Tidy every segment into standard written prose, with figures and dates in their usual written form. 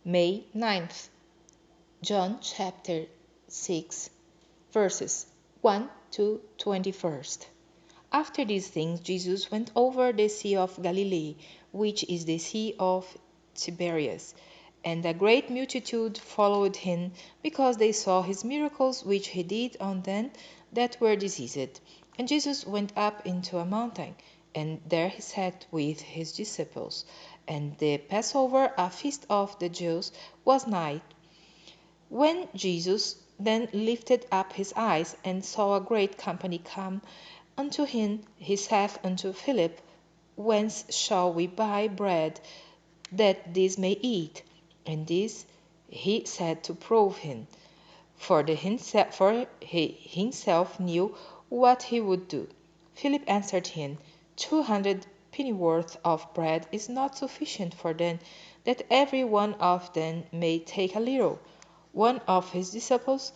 May 9th, John chapter 6, verses 1 to 21. After these things, Jesus went over the Sea of Galilee, which is the Sea of Tiberias. And a great multitude followed him, because they saw his miracles which he did on them that were diseased. And Jesus went up into a mountain, and there he sat with his disciples. And the Passover, a feast of the Jews, was nigh. When Jesus then lifted up his eyes, and saw a great company come unto him, he saith unto Philip, Whence shall we buy bread that these may eat? And this he said to prove him, for he himself knew what he would do. Philip answered him, 200 pennyworth of bread is not sufficient for them, that every one of them may take a little. One of his disciples,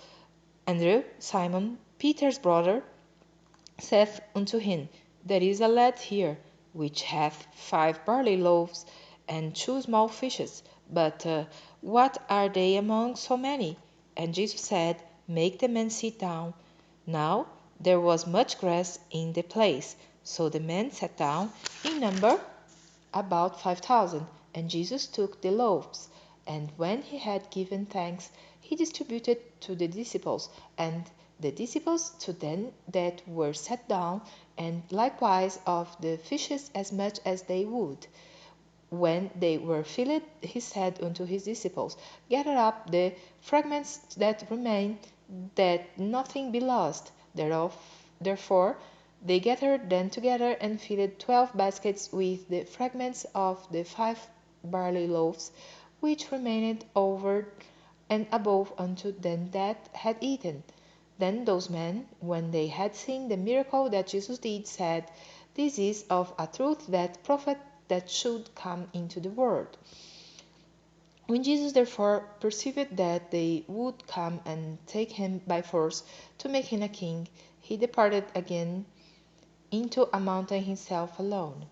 Andrew, Simon Peter's brother, saith unto him, There is a lad here, which hath 5 barley loaves and 2 small fishes, but what are they among so many? And Jesus said, Make the men sit down. Now there was much grass in the place, so the men sat down, in number about 5,000. And Jesus took the loaves, and when he had given thanks, he distributed to the disciples, and the disciples to them that were set down, and likewise of the fishes as much as they would. When they were filled, he said unto his disciples, Gather up the fragments that remain, that nothing be lost. Therefore they gathered them together, and filled 12 baskets with the fragments of the 5 barley loaves, which remained over and above unto them that had eaten. Then those men, when they had seen the miracle that Jesus did, said, This is of a truth that prophet that should come into the world. When Jesus therefore perceived that they would come and take him by force to make him a king, he departed again into a mountain himself alone.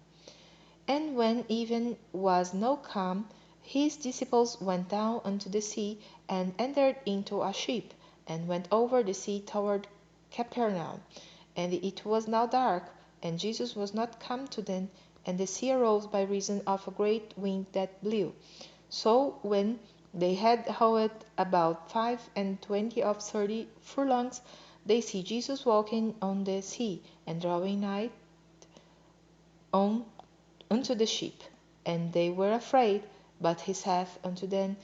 And when even was now come, his disciples went down unto the sea, and entered into a ship, and went over the sea toward Capernaum. And it was now dark, and Jesus was not come to them, and the sea arose by reason of a great wind that blew. So when they had howed about 25 of 30 furlongs, they see Jesus walking on the sea, and drawing nigh on unto the ship. And they were afraid, but he saith unto them,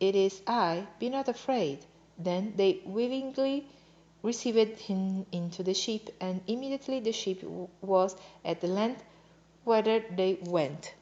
It is I, be not afraid. Then they willingly received him into the ship, and immediately the ship was at the land whither they went.